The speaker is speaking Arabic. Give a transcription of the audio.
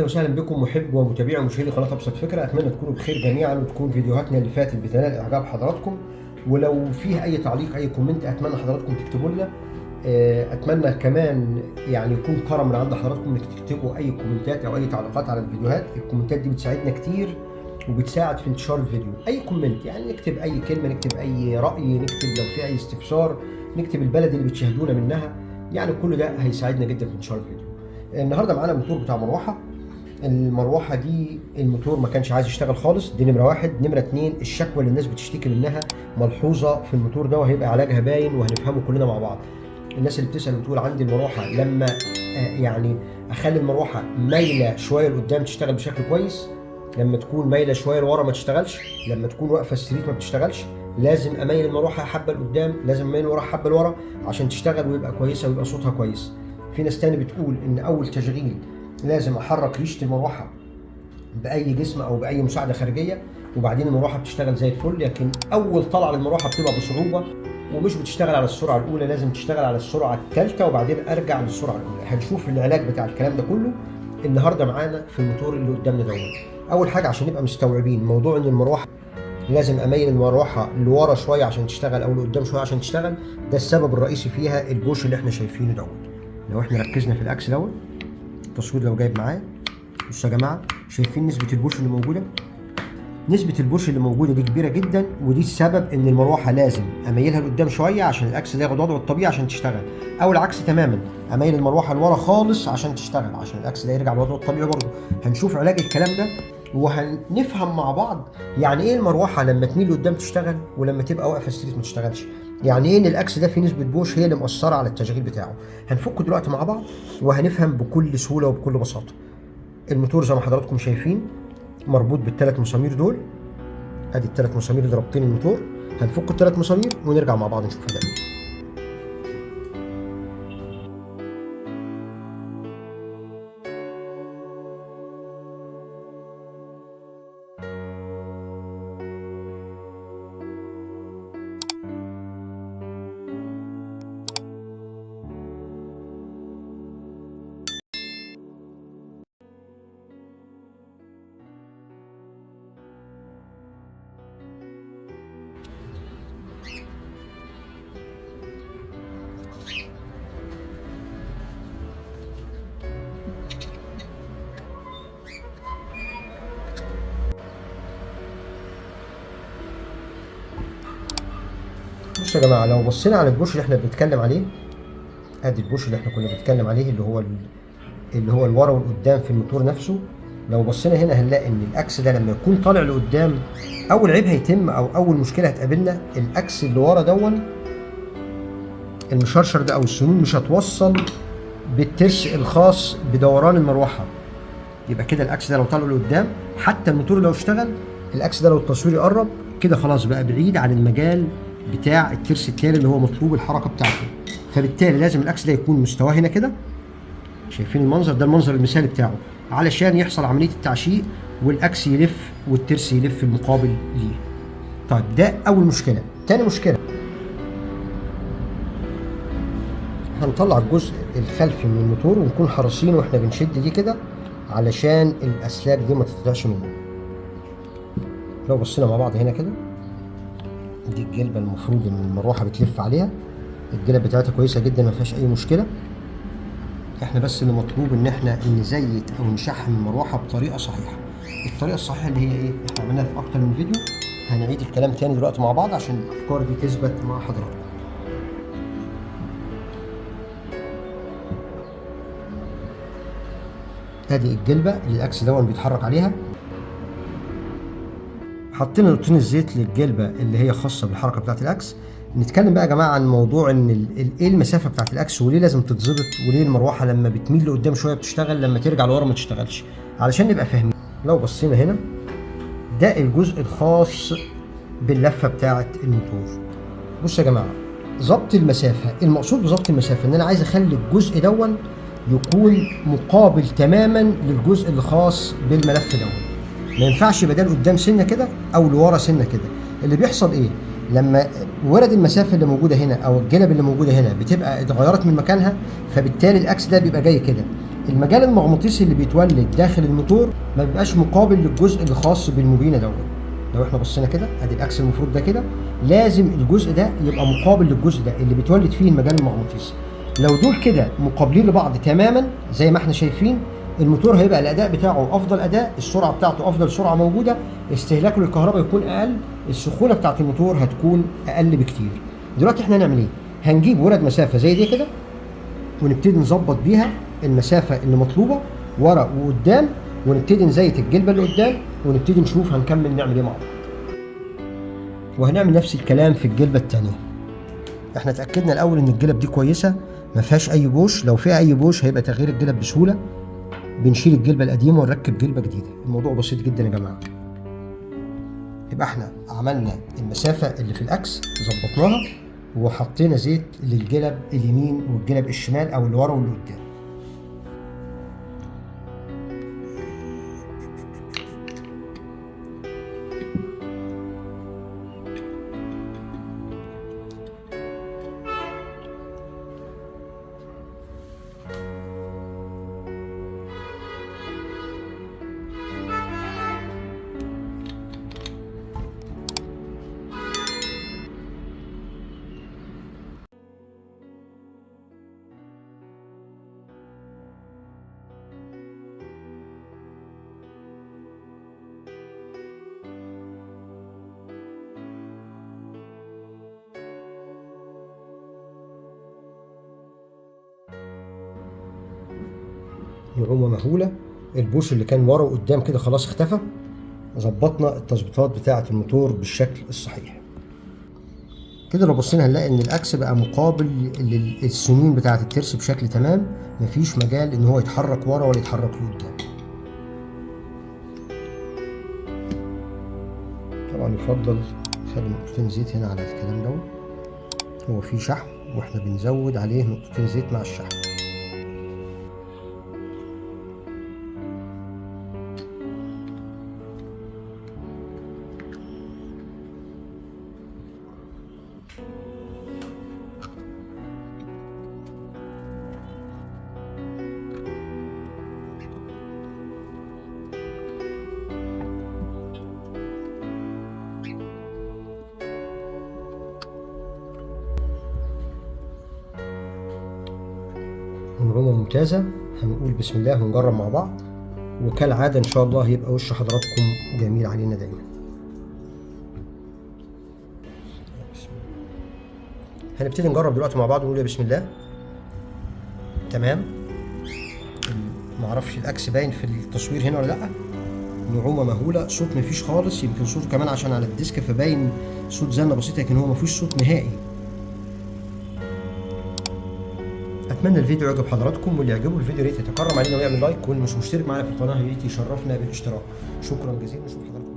اهلا وسهلا بكم محب ومتابعي ومشاهدي قناه ابسط فكره. اتمنى تكونوا بخير جميعا وتكون فيديوهاتنا اللي فاتت بتنال اعجاب حضراتكم، ولو فيه اي تعليق اي كومنت اتمنى حضراتكم تكتبوا لنا. اتمنى كمان يعني يكون كرم من عند حضراتكم انك تكتبوا اي كومنتات او اي تعليقات على الفيديوهات. الكومنتات دي بتساعدنا كتير وبتساعد في انتشار الفيديو. اي كومنت يعني نكتب اي كلمه، نكتب اي راي، نكتب لو في اي استفسار، نكتب البلد اللي بتشاهدونا منها، يعني كل ده هيساعدنا جدا في انتشار الفيديو. النهارده معانا موتور بتاع مروحه. المروحه دي الموتور ما كانش عايز يشتغل خالص، دي نمره واحد. نمره اتنين، الشكوى اللي الناس بتشتكي منها ملحوظه في الموتور ده وهيبقى علاجها باين وهنفهمه كلنا مع بعض. الناس اللي بتسال بتقول عندي المروحه لما يعني اخلي المروحه مايله شويه لقدام تشتغل بشكل كويس، لما تكون مايله شويه لورا ما تشتغلش، لما تكون واقفه ستريت ما بتشتغلش. لازم اميل المروحه حبه لقدام، لازم اميل ورا حبه لورا عشان تشتغل ويبقى كويسه ويبقى صوتها كويس. في ناس تاني بتقول ان اول تشغيل لازم احرك ريشه المروحه باي جسم او باي مساعده خارجيه وبعدين المروحه بتشتغل زي الفل، لكن اول طلعه للمروحه بتبقى بصعوبه ومش بتشتغل على السرعه الاولى، لازم تشتغل على السرعه الثالثه وبعدين ارجع للسرعه الاولى. هنشوف العلاج بتاع الكلام ده كله النهارده معانا في الموتور اللي قدامنا دوت. اول حاجه عشان نبقى مستوعبين موضوع ان المروحه لازم اميل المروحه لورا شويه عشان تشتغل او لقدام شويه عشان تشتغل، ده السبب الرئيسي فيها البوش اللي احنا شايفينه دوت. لو احنا ركزنا في الاكس دوت، التصوير لو جايب معايا، بصوا يا جماعه شايفين نسبه البوش اللي موجوده؟ نسبه البوش اللي موجوده دي كبيره جدا، ودي السبب ان المروحه لازم اميلها لقدام شويه عشان الاكس ده ياخد وضعه الطبيعي عشان تشتغل، او العكس تماما اميل المروحه لورا خالص عشان تشتغل عشان الاكس ده يرجع لوضعه الطبيعي برضه. هنشوف علاج الكلام ده وهنفهم مع بعض يعني ايه المروحه لما تميل لقدام تشتغل ولما تبقى واقفه ستريت ما تشتغلش. يعني ايه ان الاكس ده فيه نسبه بوش هي اللي مؤثره على التشغيل بتاعه. هنفكه دلوقتي مع بعض وهنفهم بكل سهوله وبكل بساطه. الموتور زي ما حضراتكم شايفين مربوط بالثلاث مسامير دول، ادي الثلاث مسامير اللي رابطين الموتور. هنفك الثلاث مسامير ونرجع مع بعض نشوف هنعمل ايه. بصوا يا جماعه، لو بصينا على البوش اللي احنا بنتكلم عليه، ادي البوش اللي احنا كنا بنتكلم عليه اللي هو الورا والقدام في الموتور نفسه. لو بصينا هنا هنلاقي ان الاكس ده لما يكون طالع لقدام اول عيب هيتم او اول مشكله هتقابلنا، الاكس اللي ورا دون المشرشر ده او السنون مش هتوصل بالترس الخاص بدوران المروحه. يبقى كده الاكس ده لو طلع لقدام حتى الموتور لو اشتغل، الاكس ده لو التصوير يقرب كده خلاص بقى بعيد عن المجال بتاع الترس التاني اللي هو مطلوب الحركه بتاعته. فبالتالي لازم الاكس ده يكون مستواه هنا كده. شايفين المنظر ده؟ المنظر المثالي بتاعه علشان يحصل عمليه التعشيق والاكس يلف والترس يلف المقابل ليه. طيب ده اول مشكله. تاني مشكله، هنطلع الجزء الخلفي من الموتور ونكون حريصين واحنا بنشد دي كده علشان الاسلاك دي ما تتقطعش منه. لو بصينا مع بعض هنا كده، دي الجلبه المفروض ان المروحه بتلف عليها، الجلب بتاعتها كويسه جدا ما فيهاش اي مشكله. احنا بس اللي مطلوب ان احنا نزيت او نشحن المروحه بطريقه صحيحه. الطريقه الصحيحه اللي هي ايه؟ احنا عملناها في اكتر من فيديو، هنعيد الكلام تاني دلوقتي مع بعض عشان الافكار دي تثبت مع حضراتكم. ادي الجلبه اللي الاكس دون بيتحرك عليها، حطينا نقطتين الزيت للجلبه اللي هي خاصه بالحركه بتاعت الاكس. نتكلم بقى يا جماعه عن موضوع ان ايه المسافه بتاعت الاكس وليه لازم تتظبط، وليه المروحه لما بتميل لقدام شويه بتشتغل لما ترجع لورا ما تشتغلش، علشان نبقى فاهمين. لو بصينا هنا ده الجزء الخاص باللفه بتاعت الموتور. بصوا يا جماعه، ظبط المسافه، المقصود بظبط المسافه ان انا عايز اخلي الجزء دون يكون مقابل تماما للجزء اللي خاص بالملف دون. ما ينفعش يبقى ده لقدام سنه كده او لورا سنه كده. اللي بيحصل ايه؟ لما ورد المسافه اللي موجوده هنا او الجلب اللي موجوده هنا بتبقى اتغيرت من مكانها، فبالتالي الاكس ده بيبقى جاي كده. المجال المغناطيسي اللي بيتولد داخل الموتور ما بيبقاش مقابل للجزء اللي خاص بالموبينه دوت. لو احنا بصينا كده ادي الاكس المفروض ده كده، لازم الجزء ده يبقى مقابل للجزء ده اللي بيتولد فيه المجال المغناطيسي. لو دول كده مقابلين لبعض تماما زي ما احنا شايفين، الموتور هيبقى الاداء بتاعه افضل اداء، السرعه بتاعته افضل سرعه موجوده، استهلاكه للكهرباء يكون اقل، السخونه بتاعت الموتور هتكون اقل بكتير. دلوقتي احنا هنعمل ايه؟ هنجيب ورد مسافه زي دي كده ونبتدي نظبط بيها المسافه اللي مطلوبه ورا وقدام، ونبتدي نزيت الجلبه اللي قدام، ونبتدي نشوف هنكمل نعمل ايه مع بعض. وهنعمل نفس الكلام في الجلبه الثانيه. احنا اتاكدنا الاول ان الجلب دي كويسه ما فيهاش اي بوش، لو فيها اي بوش هيبقى تغيير الجلب بسهوله، بنشيل الجلبه القديمه ونركب جلبه جديده. الموضوع بسيط جدا يا جماعه. يبقى احنا عملنا المسافه اللي في الاكس ظبطناها، وحطينا زيت للجلب اليمين والجلب الشمال او اللي ورا واللي قدام. نعومه مهوله، البوش اللي كان ورا وقدام كده خلاص اختفى. ظبطنا التظبيطات بتاعه الموتور بالشكل الصحيح كده. لو بصينا هنلاقي ان الاكس بقى مقابل للسنين بتاعه الترس بشكل تمام، مفيش مجال ان هو يتحرك ورا ولا يتحرك لقدام. طبعا يفضل خلي نقطتين زيت هنا على الكلام دوت، هو في شحم واحنا بنزود عليه نقطتين زيت مع الشحم. نعومة ممتازة، هنقول بسم الله ونجرب مع بعض، وكالعادة إن شاء الله يبقى وش حضراتكم جميل علينا دايما. هنبتدي نجرب دلوقتي مع بعض ونقول بسم الله. تمام، معرفش الأكس باين في التصوير هنا ولا لأ. نعومة مهولة، صوت مفيش خالص، يمكن صوته كمان عشان على الديسك فباين صوت زنة بسيطة، لكن هو مفيش صوت نهائي. اتمنى الفيديو يعجب حضراتكم، واللي يعجبه الفيديو يا ريت يتكرم علينا ويعمل لايك، واللي مش مشترك معانا في القناه يا ريت يشرفنا بالاشتراك. شكرا جزيلا، نشوف حضراتكم.